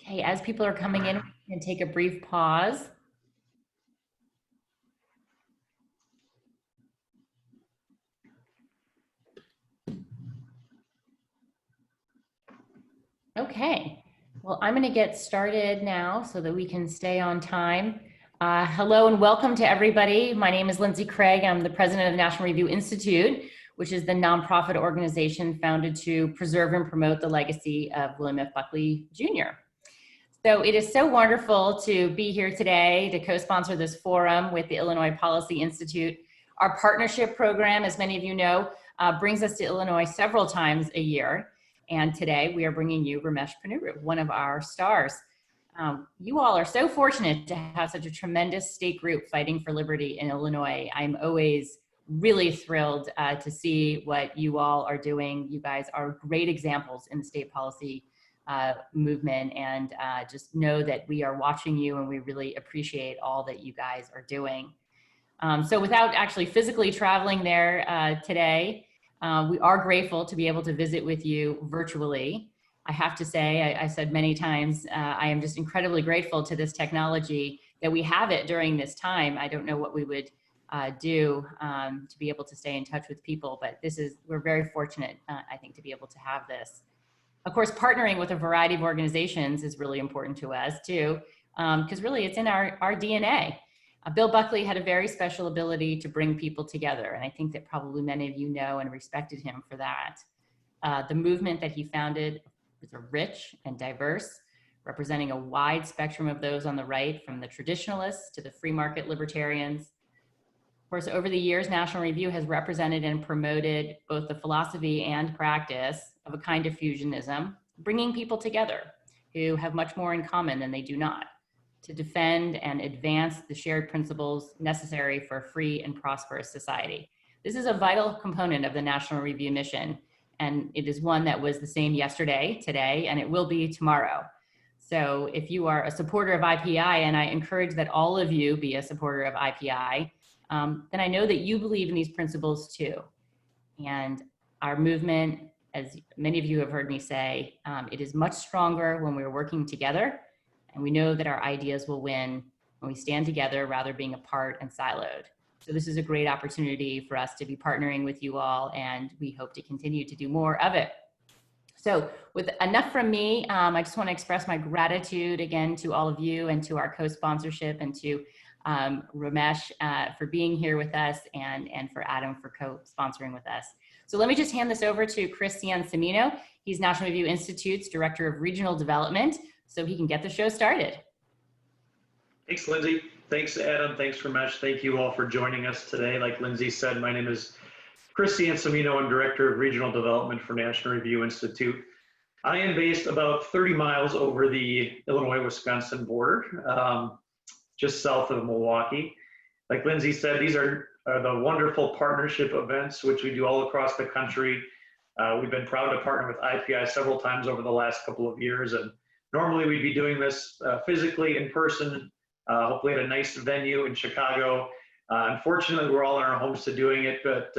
Okay, as people are coming in, we can take a brief pause. Okay, well, I'm going to get started now so that we can stay on time. Hello and welcome to everybody. My name is Lindsay Craig. I'm the president of the National Review Institute, which is the nonprofit organization founded to preserve and promote the legacy of William F. Buckley Jr. So it is so wonderful to be here today to co-sponsor this forum with the Illinois Policy Institute. Our partnership program, as many of you know, brings us to Illinois several times a year. And today we are bringing you Ramesh Ponnuru, one of our stars. You all are so fortunate to have such a tremendous state group fighting for liberty in Illinois. I'm always really thrilled to see what you all are doing. You guys are great examples in the state policy movement, and just know that we are watching you and we really appreciate all that you guys are doing. So without actually physically traveling there today, we are grateful to be able to visit with you virtually. I have to say, I said many times, I am just incredibly grateful to this technology that we have it during this time. I don't know what we would do to be able to stay in touch with people, but we're very fortunate, I think, to be able to have this. Of course, partnering with a variety of organizations is really important to us too, because really it's in our DNA. Bill Buckley had a very special ability to bring people together, and I think that probably many of you know and respected him for that. The movement that he founded was rich and diverse, representing a wide spectrum of those on the right, from the traditionalists to the free market libertarians. Of course, over the years, National Review has represented and promoted both the philosophy and practice of a kind of fusionism, bringing people together who have much more in common than they do not, to defend and advance the shared principles necessary for a free and prosperous society. This is a vital component of the National Review mission, and it is one that was the same yesterday, today, and it will be tomorrow. So if you are a supporter of IPI, and I encourage that all of you be a supporter of IPI, then I know that you believe in these principles too. And our movement, as many of you have heard me say, it is much stronger when we're working together, and we know that our ideas will win when we stand together rather being apart and siloed. So this is a great opportunity for us to be partnering with you all, and we hope to continue to do more of it. So with enough from me, I just want to express my gratitude again to all of you and to our co-sponsorship, and to Ramesh for being here with us, and for Adam for co-sponsoring with us. So let me just hand this over to Chris Ciancimino. He's National Review Institute's Director of Regional Development, so he can get the show started. Thanks, Lindsay. Thanks, Adam. Thanks, Ramesh. Thank you all for joining us today. Like Lindsay said, my name is Chris Ciancimino. I'm Director of Regional Development for National Review Institute. I am based about 30 miles over the Illinois-Wisconsin border, just south of Milwaukee. Like Lindsay said, these are the wonderful partnership events which we do all across the country. We've been proud to partner with IPI several times over the last couple of years, and normally we'd be doing this physically in person, hopefully at a nice venue in Chicago. Unfortunately, we're all in our homes to doing it, but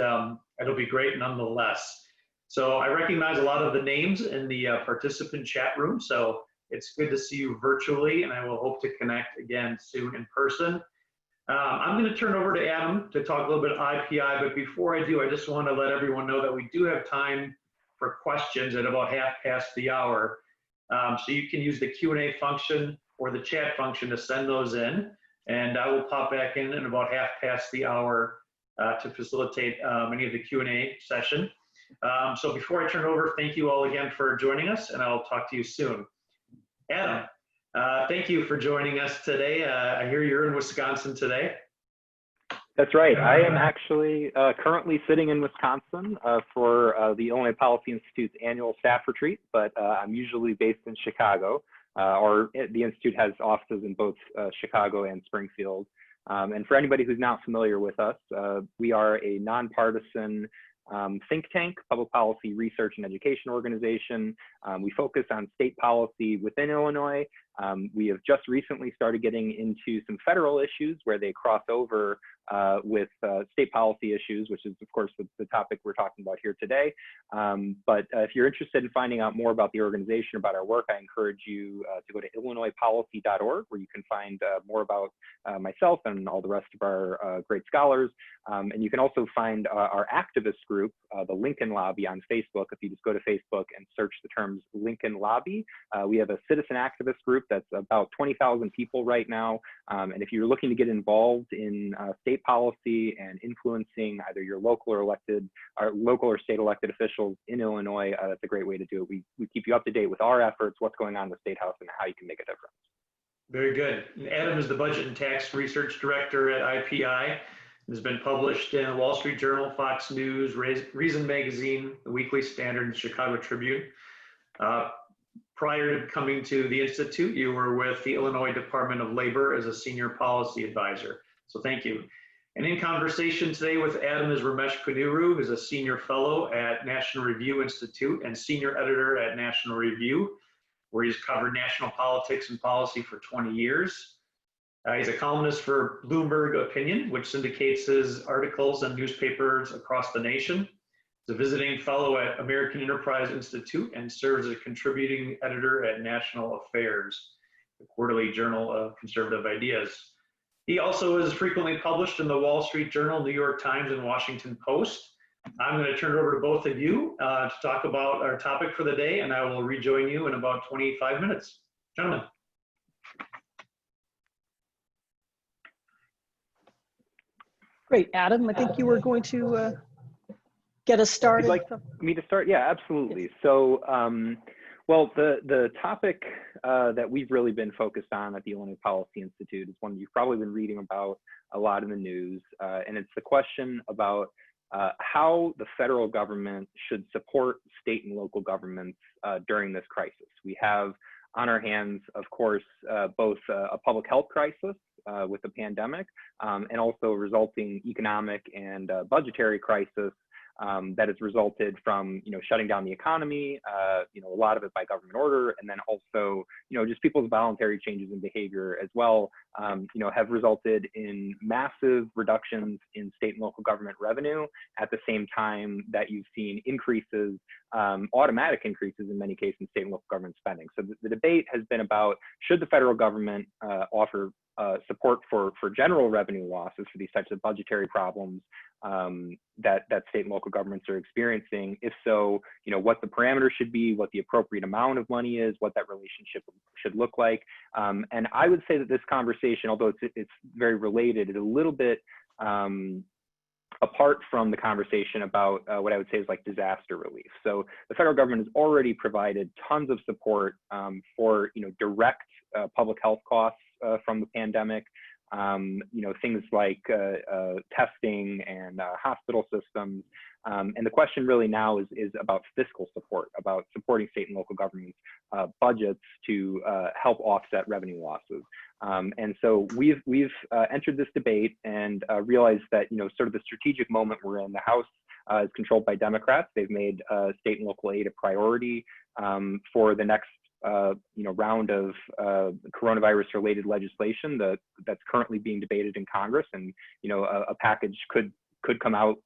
it'll be great nonetheless. So I recognize a lot of the names in the participant chat room, so it's good to see you virtually, and I will hope to connect again soon in person. I'm going to turn over to Adam to talk a little bit IPI, but before I do, I just want to let everyone know that we do have time for questions at about half past the hour. So you can use the Q&A function or the chat function to send those in, and I will pop back in about half past the hour to facilitate any of the Q&A session. So before I turn over, thank you all again for joining us, and I'll talk to you soon. Adam, thank you for joining us today. I hear you're in Wisconsin today. That's right. I am actually currently sitting in Wisconsin for the Illinois Policy Institute's annual staff retreat, but I'm usually based in Chicago, or the Institute has offices in both Chicago and Springfield. And for anybody who's not familiar with us, we are a nonpartisan think tank, public policy research and education organization. We focus on state policy within Illinois, We have just recently started getting into some federal issues where they cross over with state policy issues, which is, of course, the topic we're talking about here today. But if you're interested in finding out more about the organization, about our work, I encourage you to go to illinoispolicy.org, where you can find more about myself and all the rest of our great scholars. And you can also find our activist group, the Lincoln Lobby, on Facebook. If you just go to Facebook and search the terms Lincoln Lobby, we have a citizen activist group that's about 20,000 people right now. And if you're looking to get involved in state policy and influencing either your local or state elected officials in Illinois, that's a great way to do it. We keep you up to date with our efforts, what's going on in the State House, and how you can make a difference. Very good. Adam is the Budget and Tax Research Director at IPI. It has been published in the Wall Street Journal, Fox News, Reason Magazine, the Weekly Standard, and Chicago Tribune. Prior to coming to the Institute, you were with the Illinois Department of Labor as a senior policy advisor. So thank you. And in conversation today with Adam is Ramesh Ponnuru, who's a senior fellow at National Review Institute and senior editor at National Review, where he's covered national politics and policy for 20 years. He's a columnist for Bloomberg Opinion, which syndicates his articles in newspapers across the nation. He's a visiting fellow at American Enterprise Institute and serves as a contributing editor at National Affairs, the quarterly journal of conservative ideas. He also is frequently published in the Wall Street Journal, New York Times, and Washington Post. I'm going to turn it over to both of you to talk about our topic for the day, and I will rejoin you in about 25 minutes. Gentlemen. Great, Adam. I think you were going to get us started. Would you like me to start? Yeah, absolutely. Yes. So, well, the topic that we've really been focused on at the Illinois Policy Institute is one you've probably been reading about a lot in the news, and it's the question about how the federal government should support state and local governments during this crisis. We have on our hands, of course, both a public health crisis with the pandemic and also a resulting economic and budgetary crisis that has resulted from, shutting down the economy, a lot of it by government order, and then also, just people's voluntary changes in behavior as well, have resulted in massive reductions in state and local government revenue at the same time that you've seen increases, automatic increases in many cases in state and local government spending. So the debate has been about, should the federal government offer support for general revenue losses for these types of budgetary problems that state and local governments are experiencing? If so, what the parameters should be, what the appropriate amount of money is, what that relationship should look like. And I would say that this conversation, although it's very related, is a little bit apart from the conversation about what I would say is like disaster relief. So the federal government has already provided tons of support for direct public health costs from the pandemic. Things like testing and hospital systems. And the question really now is about fiscal support, about supporting state and local governments' budgets to help offset revenue losses. And so we've entered this debate and realized that, sort of the strategic moment we're in, the House is controlled by Democrats. They've made state and local aid a priority for the next round of coronavirus-related legislation that's currently being debated in Congress, and a package could come out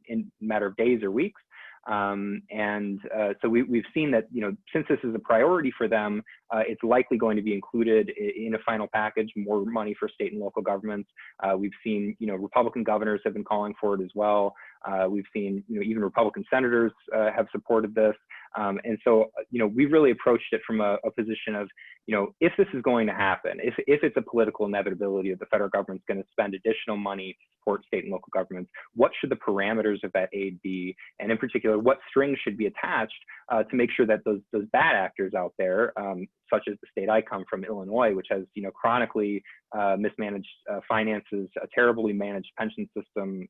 in a matter of days or weeks. So we've seen that, since this is a priority for them, it's likely going to be included in a final package, more money for state and local governments. We've seen, Republican governors have been calling for it as well. We've seen, even Republican senators have supported this. And so, we've really approached it from a position of, if this is going to happen, if it's a political inevitability that the federal government's going to spend additional money to support state and local governments, what should the parameters of that aid be? And in particular, what strings should be attached to make sure that those bad actors out there, such as the state I come from, Illinois, which has chronically mismanaged finances, a terribly managed pension system,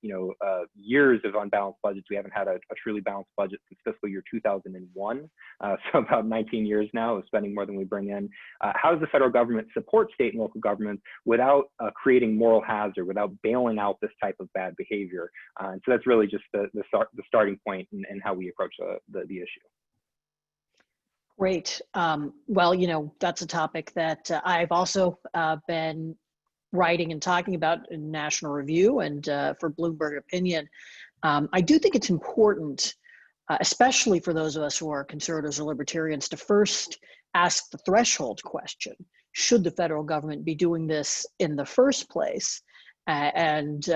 years of unbalanced budgets. We haven't had a truly balanced budget since fiscal year 2001, so about 19 years now of spending more than we bring in. How does the federal government support state and local governments without creating moral hazard, without bailing out this type of bad behavior? And so that's really just the starting point and how we approach the issue. Great. Well, that's a topic that I've also been writing and talking about in National Review and for Bloomberg Opinion. I do think it's important, especially for those of us who are conservatives or libertarians, to first ask the threshold question. Should the federal government be doing this in the first place? And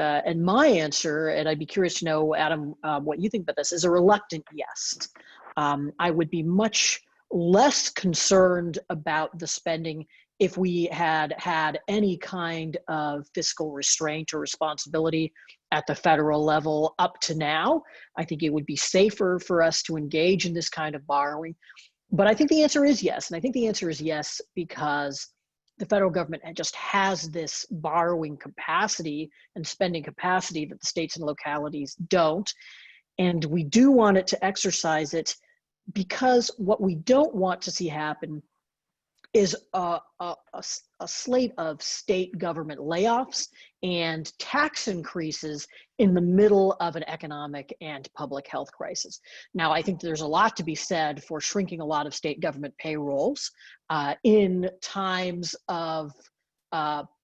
my answer, and I'd be curious to know, Adam, what you think about this, is a reluctant yes. I would be much less concerned about the spending if we had any kind of fiscal restraint or responsibility at the federal level up to now. I think it would be safer for us to engage in this kind of borrowing. But I think the answer is yes. And I think the answer is yes because the federal government just has this borrowing capacity and spending capacity that the states and localities don't. And we do want it to exercise it because what we don't want to see happen is a slate of state government layoffs and tax increases in the middle of an economic and public health crisis. Now, I think there's a lot to be said for shrinking a lot of state government payrolls in times of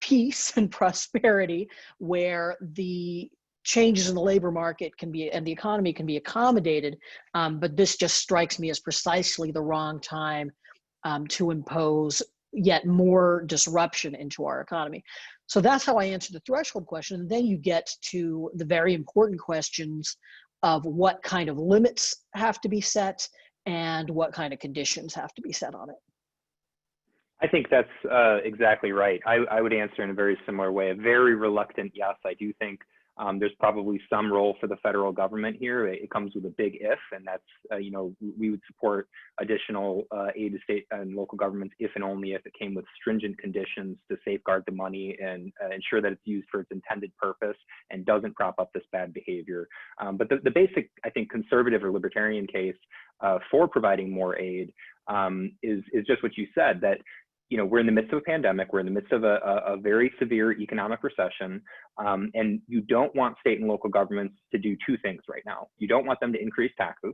peace and prosperity, where the changes in the labor market can be and the economy can be accommodated. But this just strikes me as precisely the wrong time to impose yet more disruption into our economy. So that's how I answer the threshold question. And then you get to the very important questions of what kind of limits have to be set and what kind of conditions have to be set on it. I think that's exactly right. I would answer in a very similar way, a very reluctant yes. I do think there's probably some role for the federal government here. It comes with a big if, and that's, we would support additional aid to state and local governments if and only if it came with stringent conditions to safeguard the money and ensure that it's used for its intended purpose and doesn't prop up this bad behavior. But the basic, I think, conservative or libertarian case for providing more aid is just what you said, that we're in the midst of a pandemic, we're in the midst of a very severe economic recession, and you don't want state and local governments to do two things right now. You don't want them to increase taxes.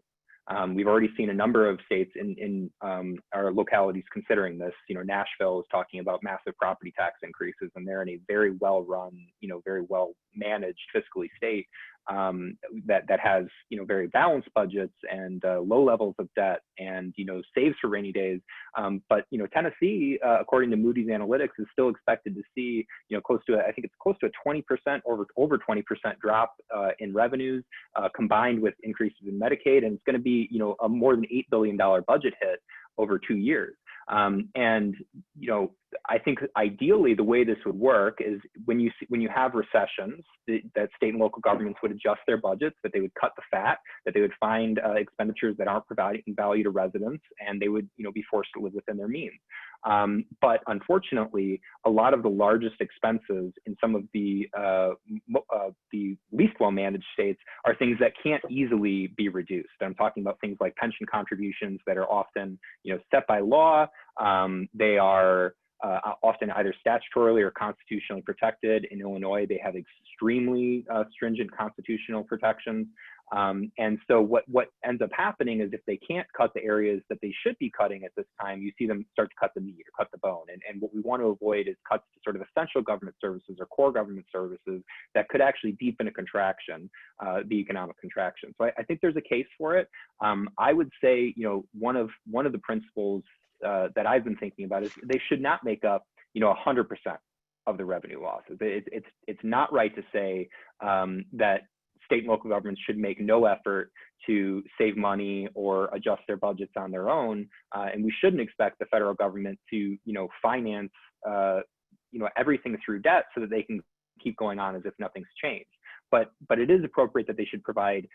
We've already seen a number of states in our localities considering this. Nashville is talking about massive property tax increases, and they're in a very well-run, very well-managed fiscally state that has very balanced budgets and low levels of debt and saves for rainy days. But Tennessee, according to Moody's Analytics, is still expected to see close to I think it's close to a 20% over 20% drop in revenues combined with increases in Medicaid, and it's going to be a more than $8 billion budget hit over 2 years. And I think ideally the way this would work is when you have recessions, that state and local governments would adjust their budgets, that they would cut the fat, that they would find expenditures that aren't providing value to residents, and they would be forced to live within their means. But unfortunately, a lot of the largest expenses in some of the least well-managed states are things that can't easily be reduced. I'm talking about things like pension contributions that are often set by law. They are often either statutorily or constitutionally protected. In Illinois, they have extremely stringent constitutional protections. And so what ends up happening is if they can't cut the areas that they should be cutting at this time, you see them start to cut the meat or cut the bone. And what we want to avoid is cuts to sort of essential government services or core government services that could actually deepen a contraction, the economic contraction. So I think there's a case for it. I would say, one of the principles that I've been thinking about is they should not make up 100% of the revenue losses. It's not right to say that state and local governments should make no effort to save money or adjust their budgets on their own, and we shouldn't expect the federal government to finance everything through debt so that they can keep going on as if nothing's changed. But it is appropriate that they should provide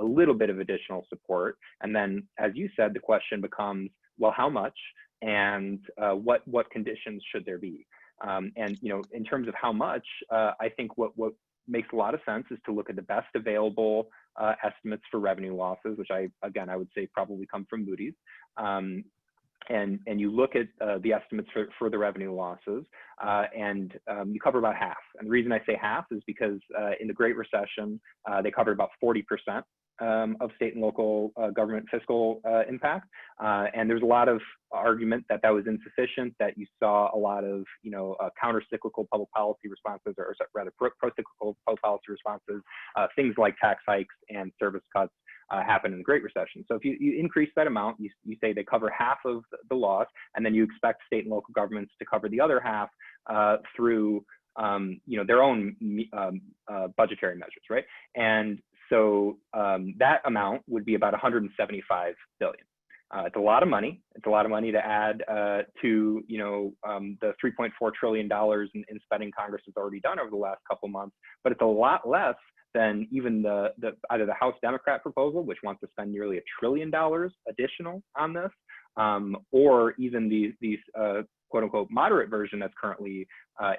a little bit of additional support. And then, as you said, the question becomes, well, how much, and what conditions should there be? And in terms of how much, I think what makes a lot of sense is to look at the best available estimates for revenue losses, which I would say probably come from Moody's. And you look at the estimates for the revenue losses, and you cover about half. And the reason I say half is because in the Great Recession, they covered about 40% of state and local government fiscal impact. And there's a lot of argument that that was insufficient, that you saw a lot of, counter-cyclical public policy responses, or rather pro-cyclical public policy responses, things like tax hikes and service cuts happen in the Great Recession. So if you increase that amount, you say they cover half of the loss, and then you expect state and local governments to cover the other half through their own budgetary measures, right? And so that amount would be about 175 billion. It's a lot of money. It's a lot of money to add to the $3.4 trillion in spending Congress has already done over the last couple months. But it's a lot less than even either the House Democrat proposal, which wants to spend nearly $1 trillion additional on this, or even these quote unquote moderate version that's currently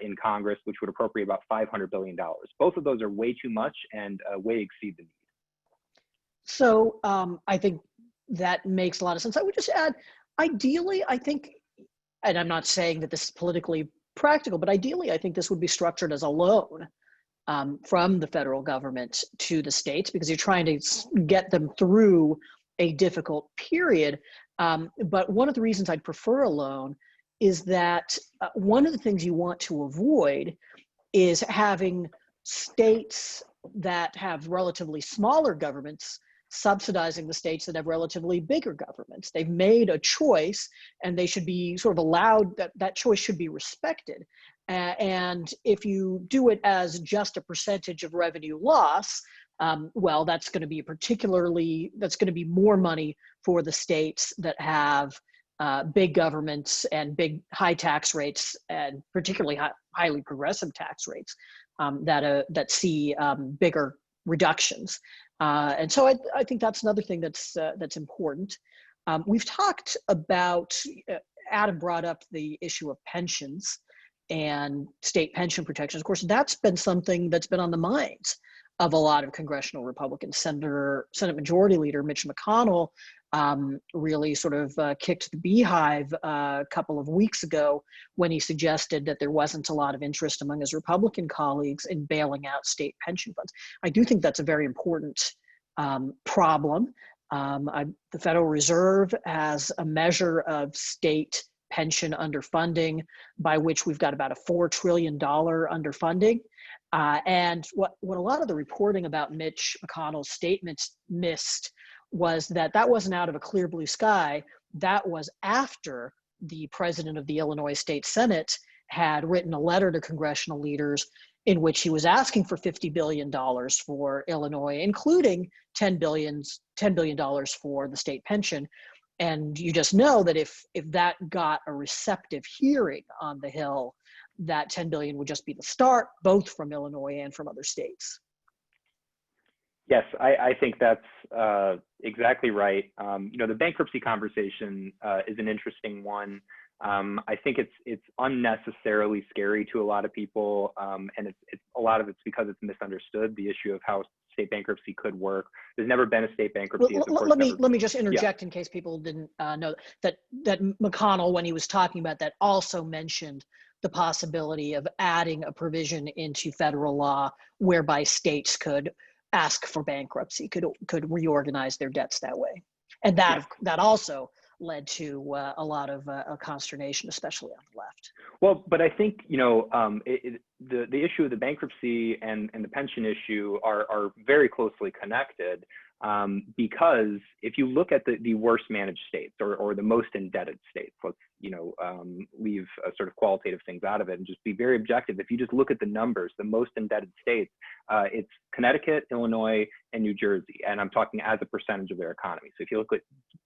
in Congress, which would appropriate about $500 billion. Both of those are way too much and way exceed the need. So I think that makes a lot of sense. I would just add, ideally, I think, and I'm not saying that this is politically practical, but ideally, I think this would be structured as a loan from the federal government to the states, because you're trying to get them through a difficult period. But one of the reasons I'd prefer a loan is that one of the things you want to avoid is having states that have relatively smaller governments subsidizing the states that have relatively bigger governments. They've made a choice, and they should be sort of allowed, that choice should be respected. And if you do it as just a percentage of revenue loss, well, that's going to be more money for the states that have big governments and big high tax rates, and particularly highly progressive tax rates that see bigger reductions. And so I think that's another thing that's important. We've talked about, Adam brought up the issue of pensions and state pension protections. Of course, that's been something that's been on the minds of a lot of congressional Republicans. Senate Majority Leader Mitch McConnell really sort of kicked the beehive a couple of weeks ago when he suggested that there wasn't a lot of interest among his Republican colleagues in bailing out state pension funds. I do think that's a very important problem. The Federal Reserve has a measure of state pension underfunding, by which we've got about a $4 trillion underfunding. And what a lot of the reporting about Mitch McConnell's statements missed was that wasn't out of a clear blue sky. That was after the president of the Illinois State Senate had written a letter to congressional leaders in which he was asking for $50 billion for Illinois, including $10 billion for the state pension. And you just know that if that got a receptive hearing on the Hill, that $10 billion would just be the start, both from Illinois and from other states. Yes, I think that's exactly right. The bankruptcy conversation is an interesting one. I think it's unnecessarily scary to a lot of people, and it's a lot of it's because it's misunderstood, the issue of how state bankruptcy could work. There's never been a state bankruptcy. Let me just interject in case people didn't know that McConnell, when he was talking about that, also mentioned the possibility of adding a provision into federal law whereby states could ask for bankruptcy, could reorganize their debts that way, and that also led to a lot of consternation, especially on the left. Well, but I think the issue of the bankruptcy and the pension issue are very closely connected, because if you look at the worst managed states or the most indebted states, let's leave sort of qualitative things out of it and just be very objective. If you just look at the numbers, the most indebted states, it's Connecticut, Illinois, and New Jersey, and I'm talking as a percentage of their economy. So if you look at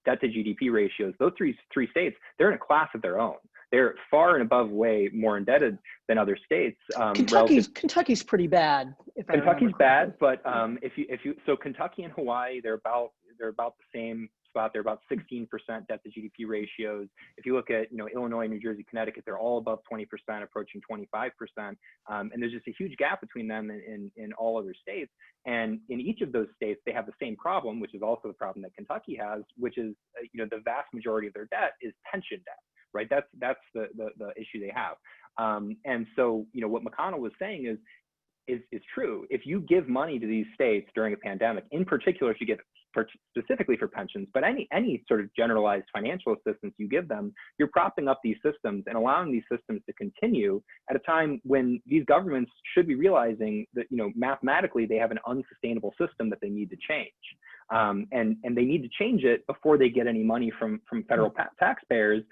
debt to GDP ratios, those three states, they're in a class of their own. They're far and above way more indebted than other states. Kentucky's pretty bad. Kentucky's bad, but so Kentucky and Hawaii, they're about the same spot. They're about 16% debt to GDP ratios. If you look at Illinois, New Jersey, Connecticut, they're all above 20%, approaching 25%. And there's just a huge gap between them in all other states. And in each of those states, they have the same problem, which is also the problem that Kentucky has, which is the vast majority of their debt is pension debt. Right, that's the issue they have, and so what McConnell was saying is, is true. If you give money to these states during a pandemic, in particular, if you give specifically for pensions, but any sort of generalized financial assistance you give them, you're propping up these systems and allowing these systems to continue at a time when these governments should be realizing that, you know, mathematically they have an unsustainable system that they need to change. And they need to change it before they get any money from federal taxpayers.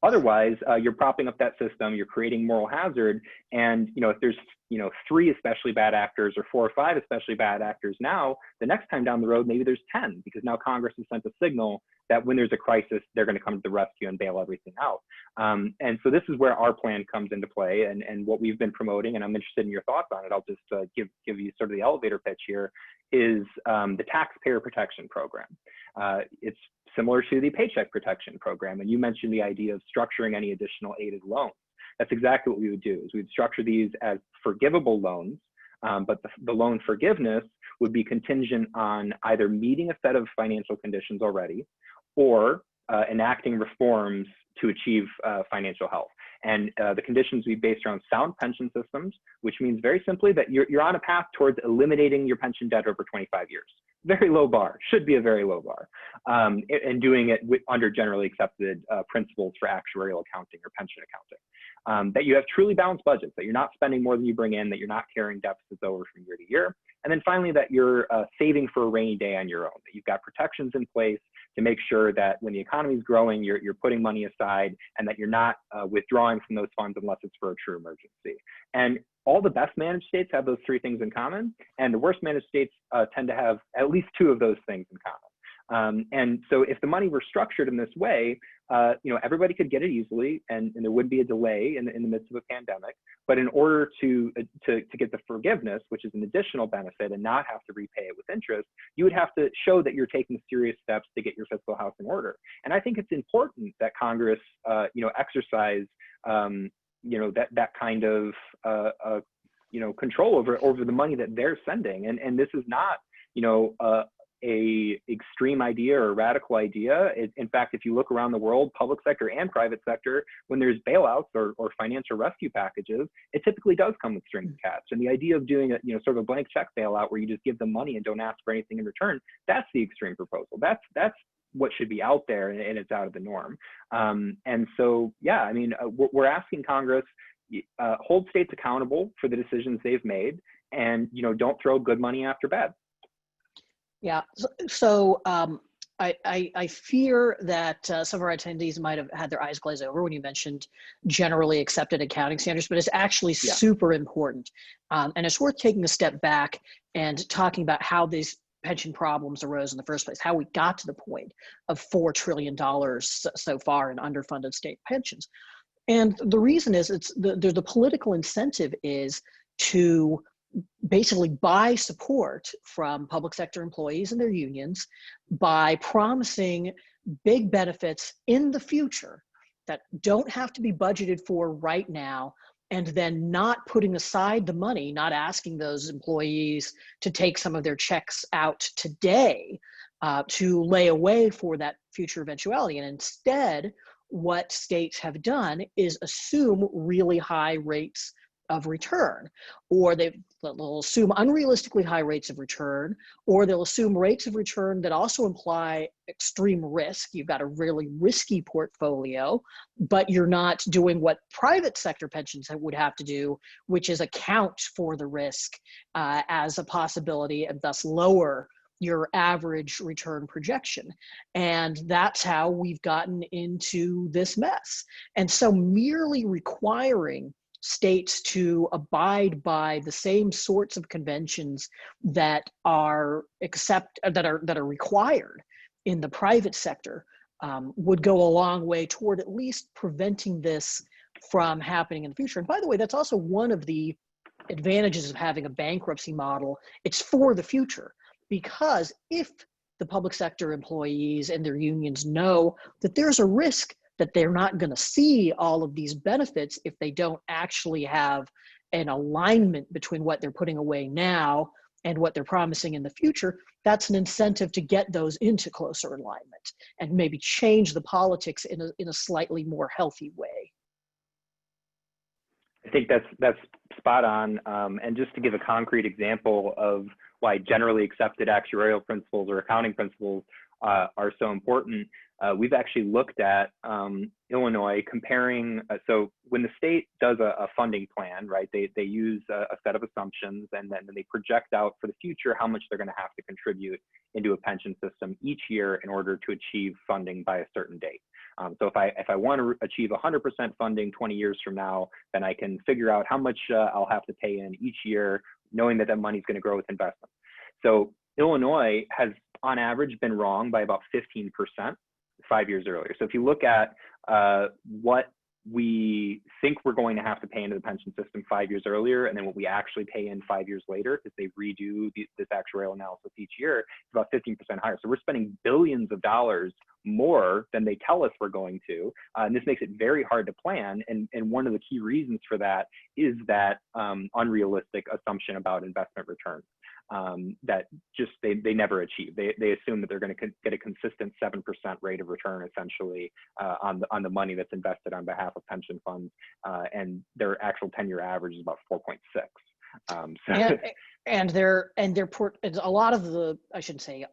Otherwise, you're propping up that system, you're creating moral hazard. And, you know, if there's, you know, 3 especially bad actors or 4 or 5 especially bad actors now, the next time down the road, maybe there's 10, because now Congress has sent a signal that when there's a crisis, they're going to come to the rescue and bail everything out. And so this is where our plan comes into play, and what we've been promoting, and I'm interested in your thoughts on it. I'll just give you sort of the elevator pitch here, is the Taxpayer Protection Program. It's similar to the Paycheck Protection Program, and you mentioned the idea of structuring any additional aided loans. That's exactly what we would do, is we'd structure these as forgivable loans, but the loan forgiveness would be contingent on either meeting a set of financial conditions already or enacting reforms to achieve financial health. And the conditions we based around sound pension systems, which means very simply that you're on a path towards eliminating your pension debt over 25 years. Very low bar, should be a very low bar, and doing it under generally accepted principles for actuarial accounting or pension accounting. That you have truly balanced budgets, that you're not spending more than you bring in, that you're not carrying deficits over from year to year. And then finally, that you're saving for a rainy day on your own, that you've got protections in place to make sure that when the economy is growing, you're putting money aside, and that you're not withdrawing from those funds unless it's for a true emergency. And all the best managed states have those 3 things in common, and the worst managed states tend to have at least 2 of those things in common. And so if the money were structured in this way, you know, everybody could get it easily, and there wouldn't be a delay in the midst of a pandemic. But in order to get the forgiveness, which is an additional benefit, and not have to repay it with interest, you would have to show that you're taking serious steps to get your fiscal house in order. And I think it's important that Congress, you know, exercise, you know, that kind of, you know, control over the money that they're sending. And this is not, you know, a extreme idea or a radical idea. In fact, if you look around the world, public sector and private sector, when there's bailouts or financial rescue packages, it typically does come with strings attached. And the idea of doing a, you know, sort of a blank check bailout where you just give them money and don't ask for anything in return, that's the extreme proposal. That's what should be out there, and it's out of the norm. And so, yeah, I mean, we're asking Congress, hold states accountable for the decisions they've made, and, you know, don't throw good money after bad. Yeah, so I fear that some of our attendees might have had their eyes glazed over when you mentioned generally accepted accounting standards, but it's actually super important. And it's worth taking a step back and talking about how these pension problems arose in the first place, how we got to the point of $4 trillion so far in underfunded state pensions. And the reason is the political incentive is to basically buy support from public sector employees and their unions by promising big benefits in the future that don't have to be budgeted for right now, and then not putting aside the money, not asking those employees to take some of their checks out today to lay away for that future eventuality. And instead, what states have done is assume really high rates of return, or they'll assume unrealistically high rates of return, or they'll assume rates of return that also imply extreme risk. You've got a really risky portfolio, but you're not doing what private sector pensions would have to do, which is account for the risk as a possibility and thus lower your average return projection. And that's how we've gotten into this mess. And so merely requiring states to abide by the same sorts of conventions that are required in the private sector would go a long way toward at least preventing this from happening in the future. And by the way, that's also one of the advantages of having a bankruptcy model. It's for the future, because if the public sector employees and their unions know that there's a risk that they're not going to see all of these benefits if they don't actually have an alignment between what they're putting away now and what they're promising in the future, that's an incentive to get those into closer alignment and maybe change the politics in a slightly more healthy way. I think that's spot on. And just to give a concrete example of why generally accepted actuarial principles or accounting principles are so important, we've actually looked at Illinois comparing. So when the state does a funding plan, right, they use a set of assumptions, and then they project out for the future how much they're going to have to contribute into a pension system each year in order to achieve funding by a certain date. So if I want to achieve 100% funding 20 years from now, then I can figure out how much I'll have to pay in each year, knowing that money is going to grow with investment. So Illinois has, on average, been wrong by about 15% 5 years earlier. So if you look at what we think we're going to have to pay into the pension system 5 years earlier, and then what we actually pay in 5 years later, because they redo this actuarial analysis each year, it's about 15% higher. So we're spending billions of dollars more than they tell us we're going to. And this makes it very hard to plan. And one of the key reasons for that is that unrealistic assumption about investment returns. That just they never achieve. They assume that they're going to get a consistent 7% rate of return essentially on the money that's invested on behalf of pension funds, and their actual 10-year average is about 4.6. And they're a lot of the, I shouldn't say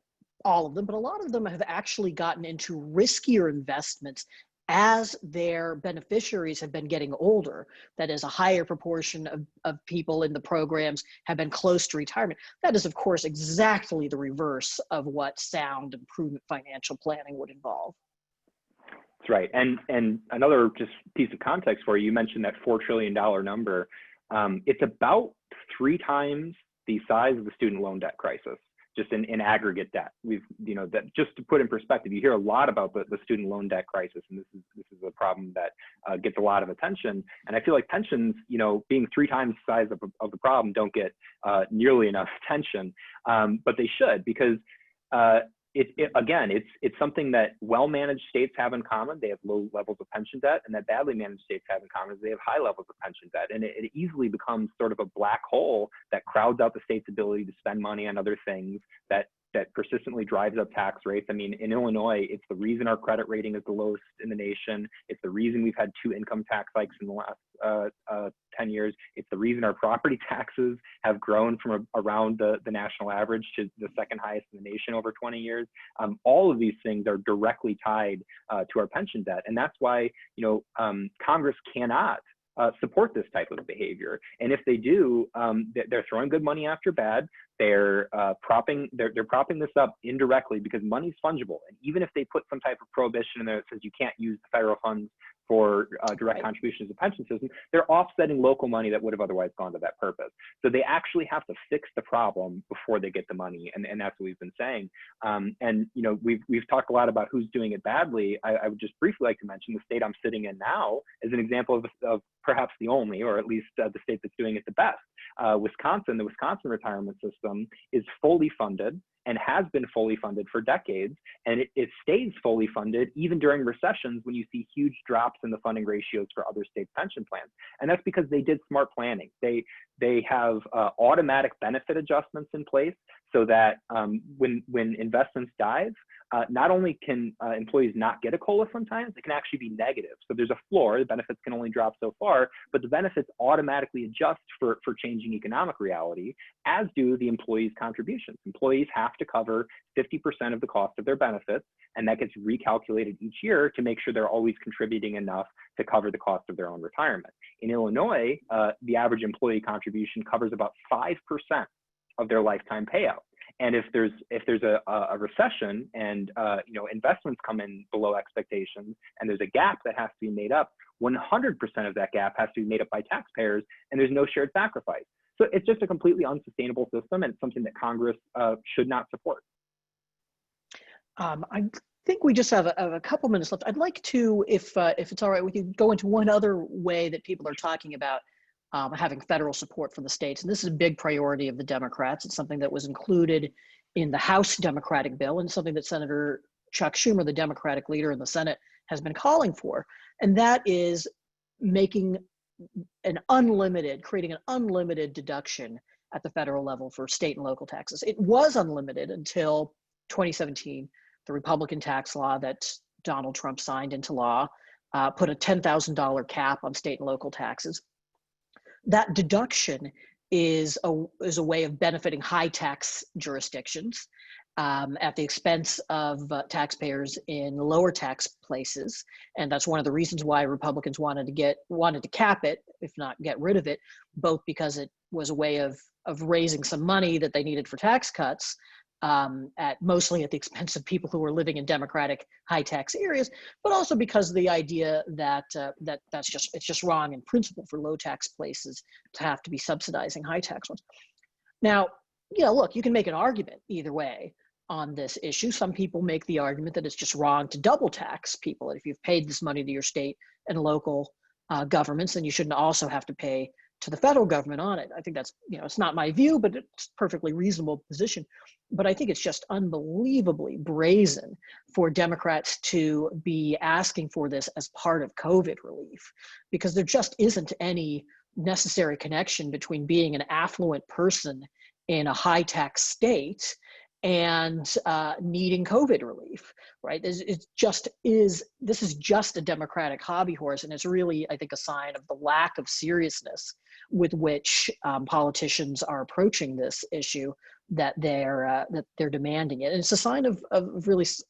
all of them, but a lot of them have actually gotten into riskier investments as their beneficiaries have been getting older. That is, a higher proportion of people in the programs have been close to retirement. That is, of course, exactly the reverse of what sound and prudent financial planning would involve. That's right. And another just piece of context for you, you mentioned that $4 trillion number. It's about 3 times the size of the student loan debt crisis, just in aggregate debt. That just to put in perspective, you hear a lot about the student loan debt crisis, and this is a problem that gets a lot of attention. And I feel like pensions, being 3 times the size of the problem, don't get nearly enough attention, but they should, because it's something that well-managed states have in common. They have low levels of pension debt, and that badly managed states have in common is they have high levels of pension debt. And it easily becomes sort of a black hole that crowds out the state's ability to spend money on other things, that persistently drives up tax rates. I mean, in Illinois, it's the reason our credit rating is the lowest in the nation. It's the reason we've had 2 income tax hikes in the last 10 years. It's the reason our property taxes have grown from around the national average to the second highest in the nation over 20 years. All of these things are directly tied to our pension debt. And that's why, Congress cannot support this type of behavior. And if they do, they're throwing good money after bad. They're propping this up indirectly, because money's fungible. And even if they put some type of prohibition in there that says you can't use the federal funds for direct contributions to the pension system, they're offsetting local money that would have otherwise gone to that purpose. So they actually have to fix the problem before they get the money, and that's what we've been saying. And we've talked a lot about who's doing it badly. I would just briefly like to mention the state I'm sitting in now as an example of perhaps the only, or at least the state that's doing it the best. Wisconsin, the Wisconsin retirement system is fully funded and has been fully funded for decades, and it stays fully funded even during recessions when you see huge drops in the funding ratios for other states' pension plans. And that's because they did smart planning. They have automatic benefit adjustments in place so that when investments dive, not only can employees not get a COLA sometimes, it can actually be negative. So there's a floor, the benefits can only drop so far, but the benefits automatically adjust for changing economic reality, as do the employees' contributions. Employees have to cover 50% of the cost of their benefits, and that gets recalculated each year to make sure they're always contributing enough to cover the cost of their own retirement. In Illinois, the average employee contribution covers about 5% of their lifetime payout. And if there's a recession and investments come in below expectations, and there's a gap that has to be made up, 100% of that gap has to be made up by taxpayers, and there's no shared sacrifice. So it's just a completely unsustainable system, and it's something that Congress should not support. I think we just have a couple minutes left. I'd like to, if it's all right with you, go into one other way that people are talking about having federal support from the states. And this is a big priority of the Democrats. It's something that was included in the House Democratic bill, and something that Senator Chuck Schumer, the Democratic leader in the Senate, has been calling for. And that is making creating an unlimited deduction at the federal level for state and local taxes. It was unlimited until 2017. The Republican tax law that Donald Trump signed into law put a $10,000 cap on state and local taxes. that deduction is a way of benefiting high tax jurisdictions at the expense of taxpayers in lower tax places, and that's one of the reasons why Republicans wanted to cap it, if not get rid of it, both because it was a way of raising some money that they needed for tax cuts, mostly at the expense of people who were living in Democratic high tax areas, but also because of the idea that it's just wrong in principle for low tax places to have to be subsidizing high tax ones. Now, look, you can make an argument either way on this issue. Some people make the argument that it's just wrong to double tax people. If you've paid this money to your state and local governments, then you shouldn't also have to pay to the federal government on it. I think that's, it's not my view, but it's a perfectly reasonable position. But I think it's just unbelievably brazen for Democrats to be asking for this as part of COVID relief, because there just isn't any necessary connection between being an affluent person in a high tax state and needing COVID relief, right? This is just a Democratic hobby horse, and it's really, I think, a sign of the lack of seriousness with which politicians are approaching this issue, that they're demanding it. And it's a sign of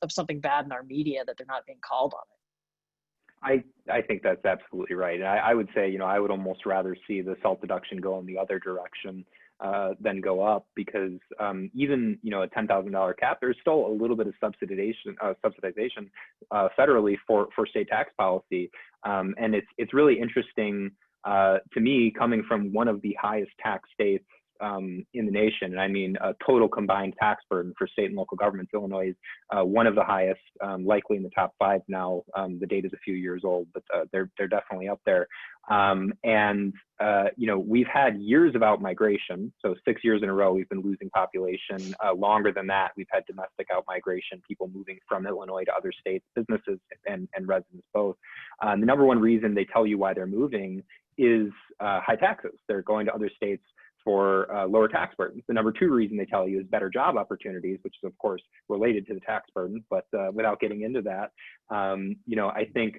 something bad in our media that they're not being called on it. I think that's absolutely right. I would say, I would almost rather see the SALT deduction go in the other direction than go up, because even a $10,000 cap, there's still a little bit of subsidization federally for state tax policy, and it's really interesting to me, coming from one of the highest tax states in the nation, and I mean total combined tax burden for state and local governments. Illinois is one of the highest, likely in the top 5 now. The data is a few years old, but they're definitely up there. We've had years of outmigration. So 6 years in a row, we've been losing population. Longer than that, we've had domestic outmigration, people moving from Illinois to other states, businesses and residents both. The number one reason they tell you why they're moving is high taxes. They're going to other states for lower tax burdens. The number 2 reason they tell you is better job opportunities, which is of course related to the tax burden, but without getting into that, I think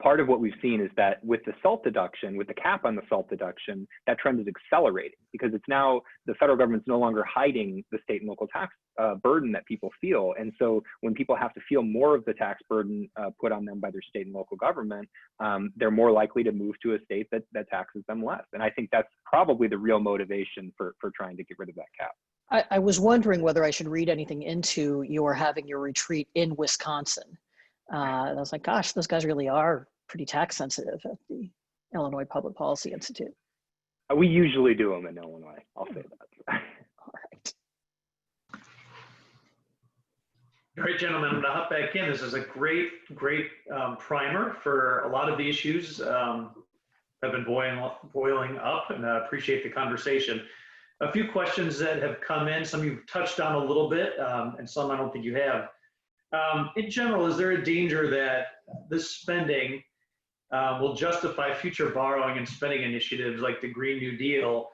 part of what we've seen is that with the SALT deduction, with the cap on the SALT deduction, that trend is accelerating, because it's now, the federal government's no longer hiding the state and local tax burden that people feel. And so when people have to feel more of the tax burden put on them by their state and local government, they're more likely to move to a state that taxes them less. And I think that's probably the real motivation for trying to get rid of that cap. I was wondering whether I should read anything into your having your retreat in Wisconsin. I was like, gosh, those guys really are pretty tax sensitive at the Illinois Public Policy Institute. We usually do them in Illinois, I'll say that. All right. All right, gentlemen, I'm going to hop back in. This is a great primer for a lot of the issues that have been boiling up, and I appreciate the conversation. A few questions that have come in, some you've touched on a little bit, and some I don't think you have. In general, is there a danger that this spending will justify future borrowing and spending initiatives like the Green New Deal,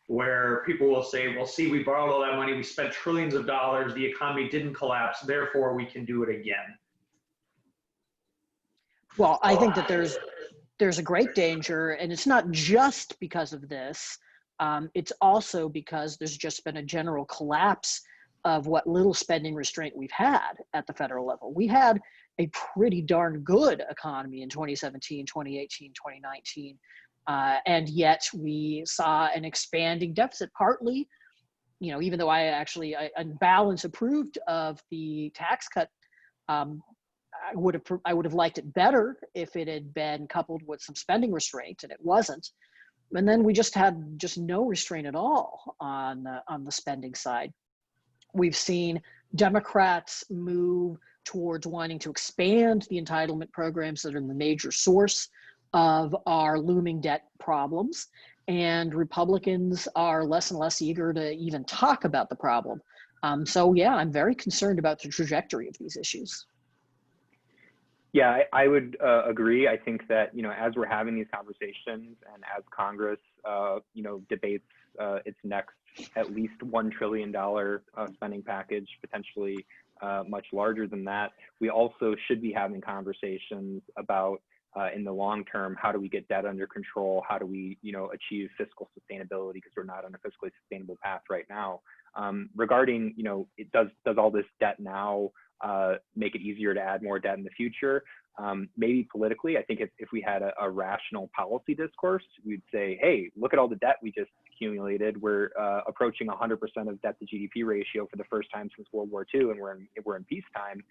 where people will say, well, see, we borrowed all that money, we spent trillions of dollars, the economy didn't collapse, therefore we can do it again? Well, I think that there's a great danger, and it's not just because of this. It's also because there's just been a general collapse of what little spending restraint we've had at the federal level. We had a pretty darn good economy in 2017, 2018, 2019, and yet we saw an expanding deficit, partly, even though I on balance approved of the tax cut, I would have liked it better if it had been coupled with some spending restraint, and it wasn't. And then we just had no restraint at all on the spending side. We've seen Democrats move towards wanting to expand the entitlement programs that are the major source of our looming debt problems, and Republicans are less and less eager to even talk about the problem. So yeah, I'm very concerned about the trajectory of these issues. Yeah, I would agree. I think that, as we're having these conversations and as Congress, debates its next at least $1 trillion spending package, potentially much larger than that, we also should be having conversations about in the long term, how do we get debt under control? How do we, achieve fiscal sustainability, because we're not on a fiscally sustainable path right now. Regarding, does all this debt now make it easier to add more debt in the future? Maybe politically, I think if we had a rational policy discourse, we'd say, hey, look at all the debt we just accumulated. We're approaching 100% of debt to GDP ratio for the first time since World War II, and we're in peacetime.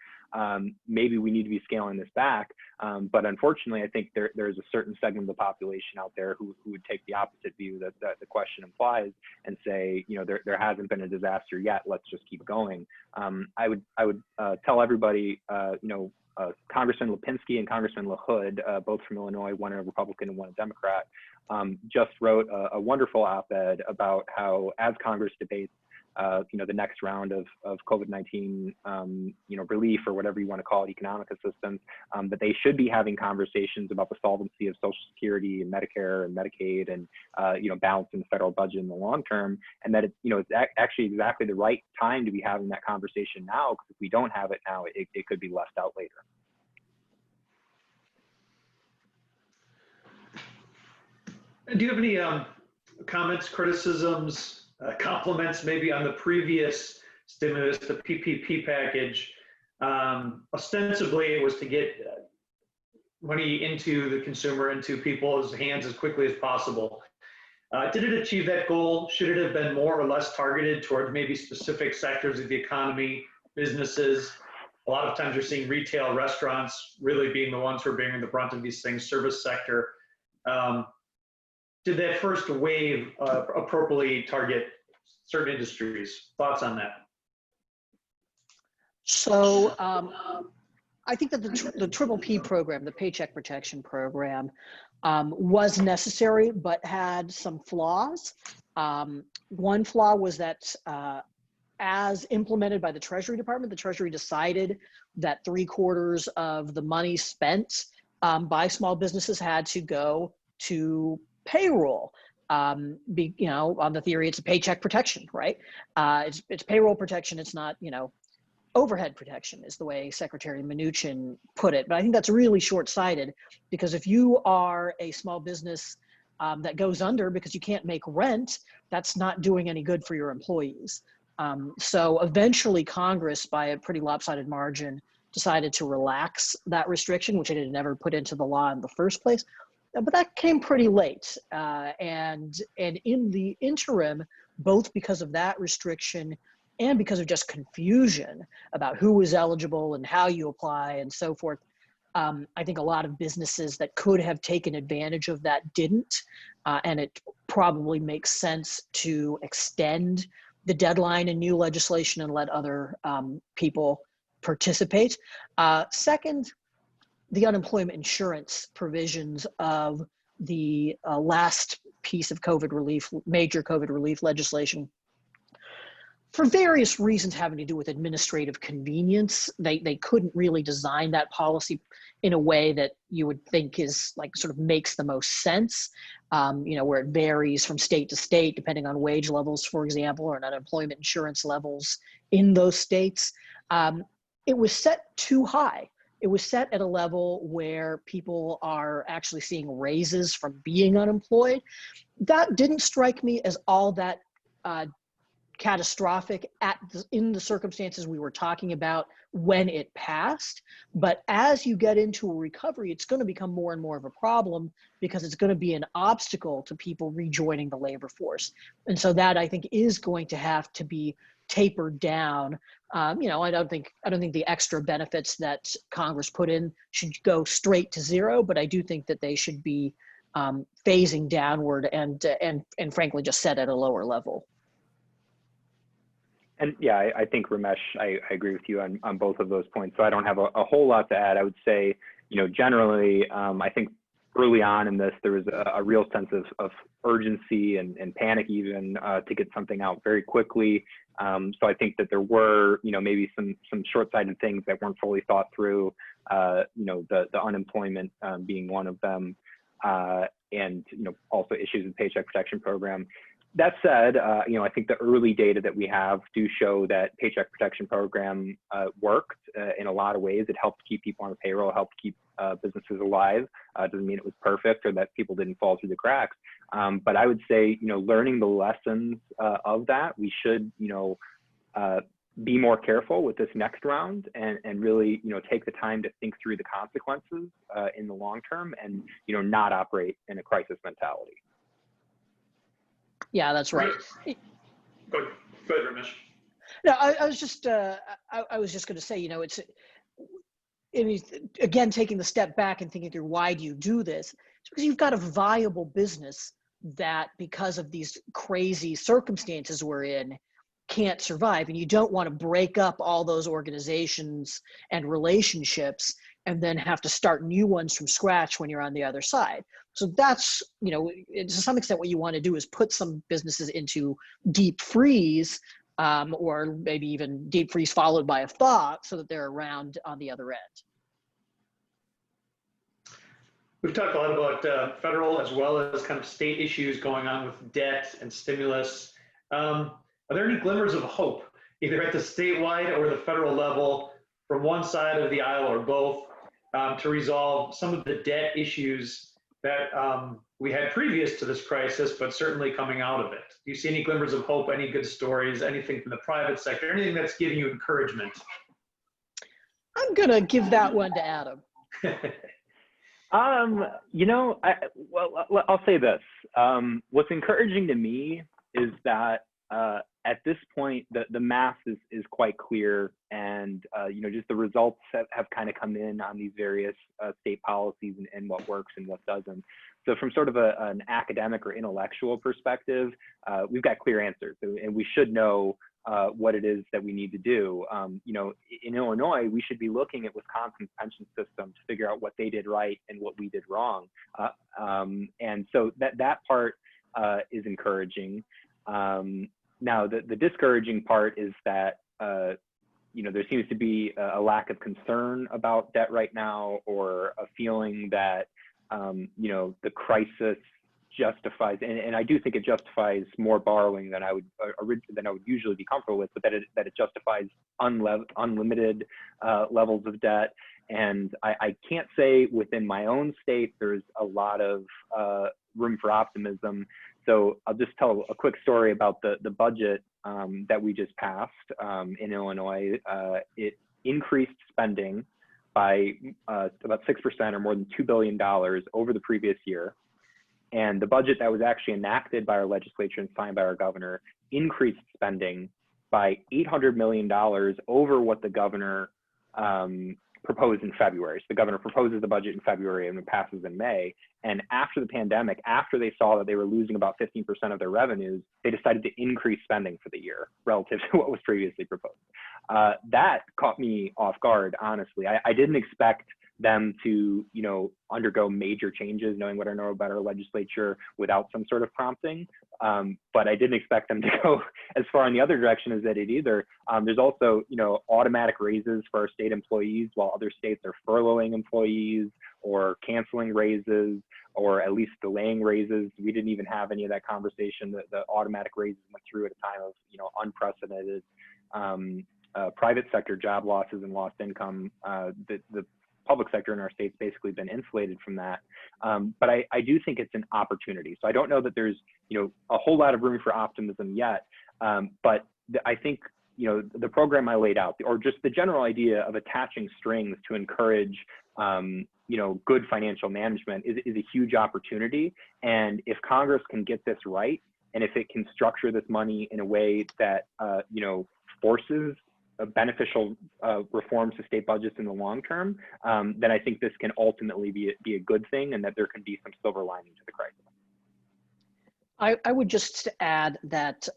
Maybe we need to be scaling this back. But unfortunately, I think there's a certain segment of the population out there who would take the opposite view that the question implies and say, there hasn't been a disaster yet. Let's just keep going. I would tell everybody, Congressman Lipinski and Congressman LaHood, both from Illinois, one a Republican and one a Democrat, just wrote a wonderful op-ed about how, as Congress debates, the next round of COVID-19, relief, or whatever you want to call it, economic assistance, that they should be having conversations about the solvency of Social Security and Medicare and Medicaid, and balancing the federal budget in the long term, and that it's actually exactly the right time to be having that conversation now, because if we don't have it now, it could be left out later. Do you have any comments, criticisms, compliments maybe on the previous stimulus, the PPP package? Ostensibly, it was to get money into the consumer, into people's hands as quickly as possible. Did it achieve that goal? Should it have been more or less targeted towards maybe specific sectors of the economy, businesses? A lot of times you're seeing retail, restaurants really being the ones who are bearing the brunt of these things, service sector. Did that first wave appropriately target certain industries? Thoughts on that? So I think that the Triple P program, the Paycheck Protection Program, was necessary, but had some flaws. One flaw was that as implemented by the Treasury Department, the Treasury decided that 3/4 of the money spent by small businesses had to go to payroll. On the theory, it's a paycheck protection, right? It's payroll protection. It's not, overhead protection, is the way Secretary Mnuchin put it. But I think that's really short-sighted, because if you are a small business that goes under because you can't make rent, that's not doing any good for your employees. So eventually Congress, by a pretty lopsided margin, decided to relax that restriction, which it had never put into the law in the first place. But that came pretty late. And in the interim, both because of that restriction and because of just confusion about who was eligible and how you apply and so forth, I think a lot of businesses that could have taken advantage of that didn't. And it probably makes sense to extend the deadline in new legislation and let other people participate. Second, the unemployment insurance provisions of the last piece of COVID relief, major COVID relief legislation, for various reasons having to do with administrative convenience, they couldn't really design that policy in a way that you would think is sort of makes the most sense, where it varies from state to state, depending on wage levels, for example, or unemployment insurance levels in those states. It was set too high. It was set at a level where people are actually seeing raises from being unemployed. That didn't strike me as all that catastrophic in the circumstances we were talking about when it passed. But as you get into a recovery, it's going to become more and more of a problem, because it's going to be an obstacle to people rejoining the labor force. And so that, I think, is going to have to be tapered down. I don't think the extra benefits that Congress put in should go straight to zero, but I do think that they should be phasing downward and frankly just set at a lower level. And yeah, I think, Ramesh, I agree with you on both of those points. So I don't have a whole lot to add. I would say, generally, I think early on in this, there was a real sense of urgency and panic even to get something out very quickly. So I think that there were, maybe some short-sighted things that weren't fully thought through, the unemployment being one of them, and, also issues with Paycheck Protection Program. That said, I think the early data that we have do show that Paycheck Protection Program worked in a lot of ways. It helped keep people on the payroll, helped keep businesses alive. Doesn't mean it was perfect or that people didn't fall through the cracks. But I would say, learning the lessons of that, we should, be more careful with this next round and really, take the time to think through the consequences in the long term and, not operate in a crisis mentality. Yeah, that's right. Go ahead, Ramesh. No, I was just going to say, it's, again, taking the step back and thinking through why do you do this? It's because you've got a viable business that, because of these crazy circumstances we're in, can't survive, and you don't want to break up all those organizations and relationships and then have to start new ones from scratch when you're on the other side. So that's, to some extent what you want to do is put some businesses into deep freeze, or maybe even deep freeze followed by a thaw, so that they're around on the other end. We've talked a lot about federal as well as kind of state issues going on with debt and stimulus. Are there any glimmers of hope, either at the statewide or the federal level, from one side of the aisle or both, to resolve some of the debt issues that we had previous to this crisis, but certainly coming out of it? Do you see any glimmers of hope, any good stories, anything from the private sector, anything that's giving you encouragement? I'm going to give that one to Adam. I'll say this. What's encouraging to me is that at this point, the math is quite clear, and just the results have kind of come in on these various state policies and what works and what doesn't. So from sort of an academic or intellectual perspective, we've got clear answers, and we should know what it is that we need to do. In Illinois, we should be looking at Wisconsin's pension system to figure out what they did right and what we did wrong. And so that part is encouraging. Now, the discouraging part is that, there seems to be a lack of concern about debt right now, or a feeling that, the crisis justifies, and I do think it justifies more borrowing than I would usually be comfortable with, but that it justifies unlimited levels of debt. And I can't say within my own state there's a lot of room for optimism. So I'll just tell a quick story about the budget that we just passed in Illinois. It increased spending by about 6%, or more than $2 billion over the previous year. And the budget that was actually enacted by our legislature and signed by our governor increased spending by $800 million over what the governor proposed in February. So the governor proposes the budget in February and it passes in May. And after the pandemic, after they saw that they were losing about 15% of their revenues, they decided to increase spending for the year relative to what was previously proposed. That caught me off guard, honestly. I didn't expect them to, undergo major changes, knowing what I know about our legislature, without some sort of prompting. But I didn't expect them to go as far in the other direction as they did either. There's also, automatic raises for our state employees, while other states are furloughing employees or canceling raises, or at least delaying raises. We didn't even have any of that conversation. The automatic raises went through at a time of, unprecedented private sector job losses and lost income. The public sector in our state's basically been insulated from that. But I do think it's an opportunity. So I don't know that there's, a whole lot of room for optimism yet. But I think, the program I laid out, or just the general idea of attaching strings to encourage, good financial management is a huge opportunity. And if Congress can get this right, and if it can structure this money in a way that, forces beneficial reforms to state budgets in the long term, then I think this can ultimately be a good thing, and that there can be some silver lining to the crisis. I would just add that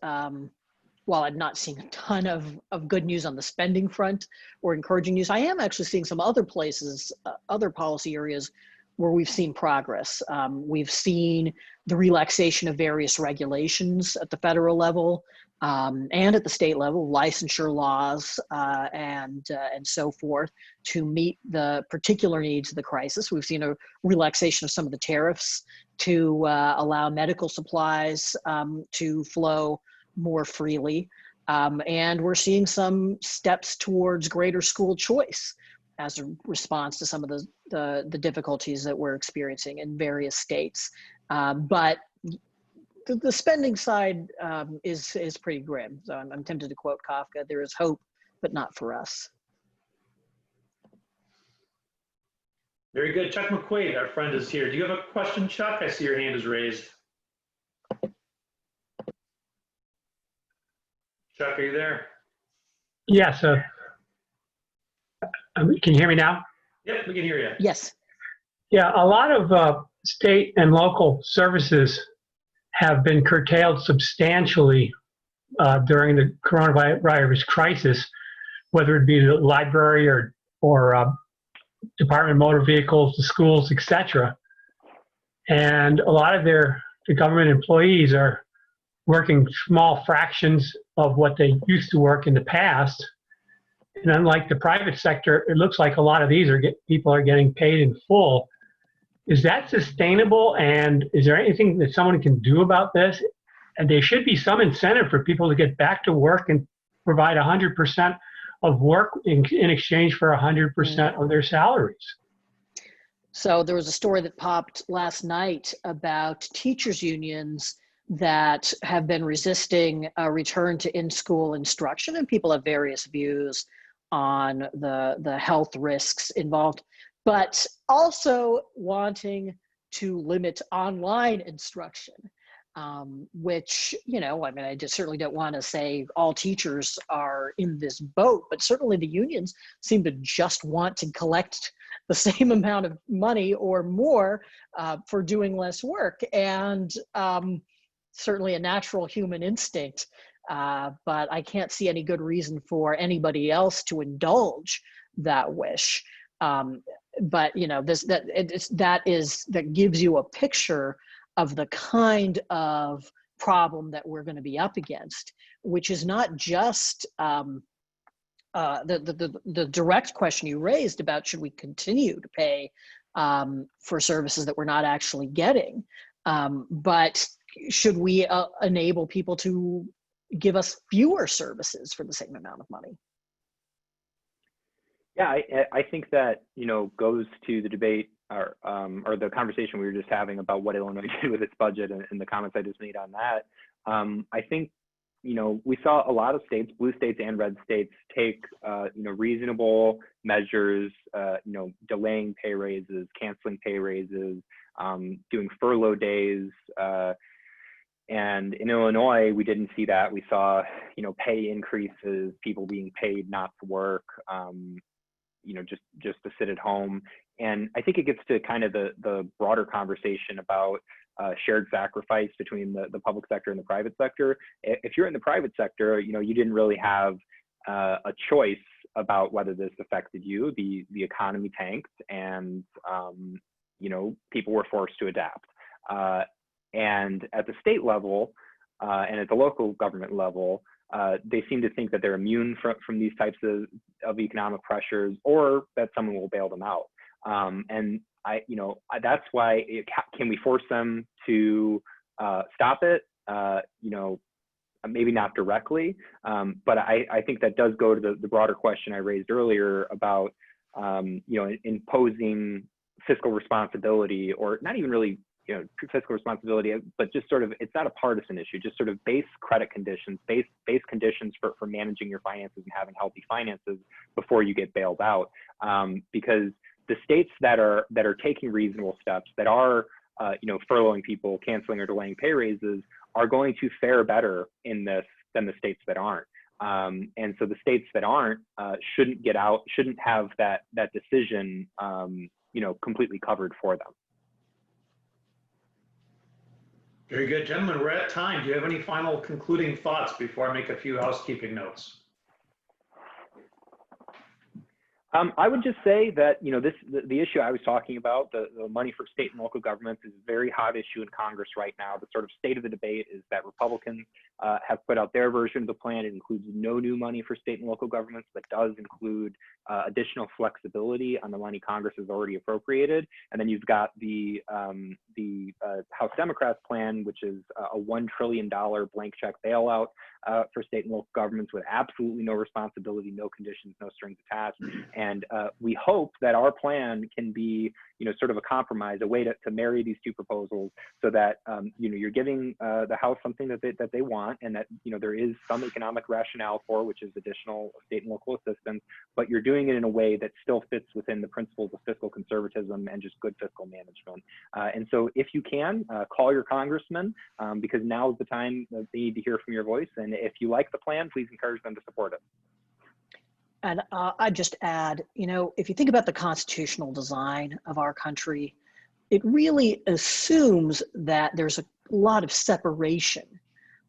while I'm not seeing a ton of good news on the spending front or encouraging news, I am actually seeing some other places, other policy areas where we've seen progress. We've seen the relaxation of various regulations at the federal level and at the state level, licensure laws and so forth to meet the particular needs of the crisis. We've seen a relaxation of some of the tariffs to allow medical supplies to flow more freely. And we're seeing some steps towards greater school choice as a response to some of the difficulties that we're experiencing in various states. But the spending side is pretty grim. So I'm tempted to quote Kafka, there is hope, but not for us. Very good. Chuck McQuaid, our friend, is here. Do you have a question, Chuck? I see your hand is raised. Chuck, are you there? Yes. Can you hear me now? Yep, we can hear you. Yes. Yeah, a lot of state and local services have been curtailed substantially during the coronavirus crisis, whether it be the library or Department of Motor Vehicles, the schools, etc. And a lot of the government employees are working small fractions of what they used to work in the past. And unlike the private sector, it looks like a lot of these people are getting paid in full. Is that sustainable? And is there anything that someone can do about this? And there should be some incentive for people to get back to work and provide 100% of work in exchange for 100% of their salaries. So there was a story that popped last night about teachers' unions that have been resisting a return to in-school instruction, and people have various views on the health risks involved, but also wanting to limit online instruction, which, I mean, I just certainly don't want to say all teachers are in this boat, but certainly the unions seem to just want to collect the same amount of money or more for doing less work. And certainly a natural human instinct, but I can't see any good reason for anybody else to indulge that wish. But that gives you a picture of the kind of problem that we're going to be up against, which is not just the direct question you raised about should we continue to pay for services that we're not actually getting, but should we enable people to give us fewer services for the same amount of money? Yeah, I think that, goes to the debate or the conversation we were just having about what Illinois did with its budget and the comments I just made on that. I think, we saw a lot of states, blue states and red states, take, reasonable measures, delaying pay raises, canceling pay raises, doing furlough days. And in Illinois, we didn't see that. We saw, pay increases, people being paid not to work, just to sit at home. And I think it gets to kind of the broader conversation about shared sacrifice between the public sector and the private sector. If you're in the private sector, you didn't really have a choice about whether this affected you. The economy tanked, and people were forced to adapt. And at the state level and at the local government level, they seem to think that they're immune from these types of economic pressures, or that someone will bail them out. And that's why can we force them to stop it? Maybe not directly, but I think that does go to the broader question I raised earlier about imposing fiscal responsibility, or not even really fiscal responsibility, but just sort of, it's not a partisan issue, just sort of base credit conditions, base conditions for managing your finances and having healthy finances before you get bailed out. Because the states that are taking reasonable steps, that are furloughing people, canceling or delaying pay raises, are going to fare better in this than the states that aren't. And so the states that aren't shouldn't have that decision completely covered for them. Very good, gentlemen. We're at time. Do you have any final concluding thoughts before I make a few housekeeping notes? I would just say that, the issue I was talking about, the money for state and local governments, is a very hot issue in Congress right now. The sort of state of the debate is that Republicans have put out their version of the plan. It includes no new money for state and local governments, but does include additional flexibility on the money Congress has already appropriated. And then you've got the House Democrats plan, which is a $1 trillion blank check bailout for state and local governments with absolutely no responsibility, no conditions, no strings attached. And we hope that our plan can be, sort of a compromise, a way to marry these two proposals so that, you're giving the House something that they want, and that, there is some economic rationale for, which is additional state and local assistance, but you're doing it in a way that still fits within the principles of fiscal conservatism and just good fiscal management. And so if you can, call your congressman, because now is the time that they need to hear from your voice. And if you like the plan, please encourage them to support it. And I'd just add, if you think about the constitutional design of our country, it really assumes that there's a lot of separation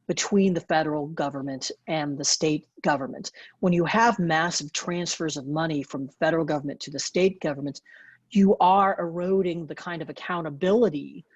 between the federal government and the state government. When you have massive transfers of money from the federal government to the state government, you are eroding the kind of accountability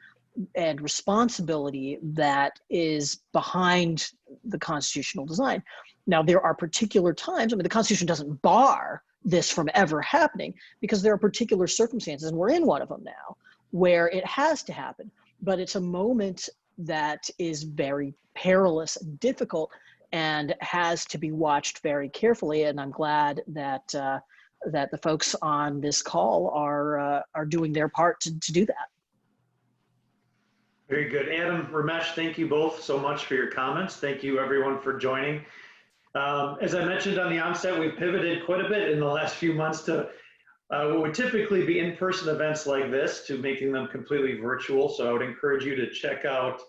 and responsibility that is behind the constitutional design. Now, there are particular times, the Constitution doesn't bar this from ever happening, because there are particular circumstances, and we're in one of them now, where it has to happen. But it's a moment that is very perilous and difficult and has to be watched very carefully. And I'm glad that that the folks on this call are doing their part to do that. Very good. Adam, Ramesh, thank you both so much for your comments. Thank you everyone for joining. As I mentioned on the onset, we've pivoted quite a bit in the last few months to what would typically be in-person events like this to making them completely virtual. So I would encourage you to check out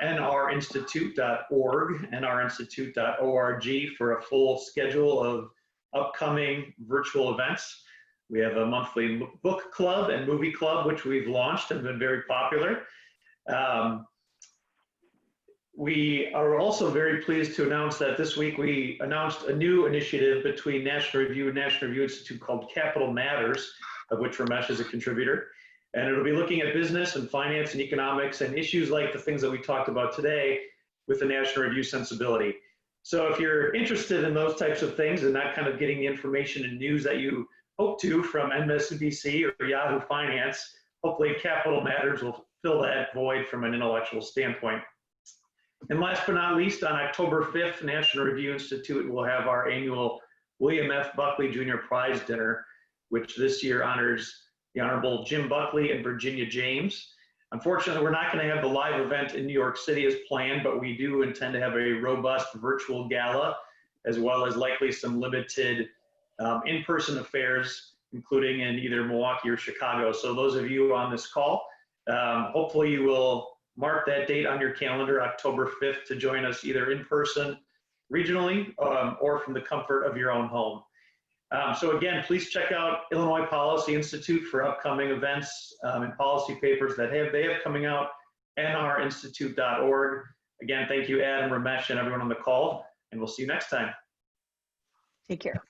nrinstitute.org, nrinstitute.org for a full schedule of upcoming virtual events. We have a monthly book club and movie club, which we've launched and been very popular. We are also very pleased to announce that this week we announced a new initiative between National Review and National Review Institute called Capital Matters, of which Ramesh is a contributor. And it'll be looking at business and finance and economics and issues like the things that we talked about today with the National Review sensibility. So if you're interested in those types of things and not kind of getting the information and news that you hope to from MSNBC or Yahoo Finance, hopefully Capital Matters will fill that void from an intellectual standpoint. And last but not least, on October 5th, National Review Institute will have our annual William F. Buckley Jr. Prize Dinner, which this year honors the Honorable Jim Buckley and Virginia James. Unfortunately, we're not going to have the live event in New York City as planned, but we do intend to have a robust virtual gala, as well as likely some limited in-person affairs, including in either Milwaukee or Chicago. So those of you on this call, hopefully you will mark that date on your calendar, October 5th, to join us either in person, regionally, or from the comfort of your own home. So again, please check out Illinois Policy Institute for upcoming events and policy papers that they have coming out, nrinstitute.org. Again, thank you, Adam, Ramesh, and everyone on the call, and we'll see you next time. Take care.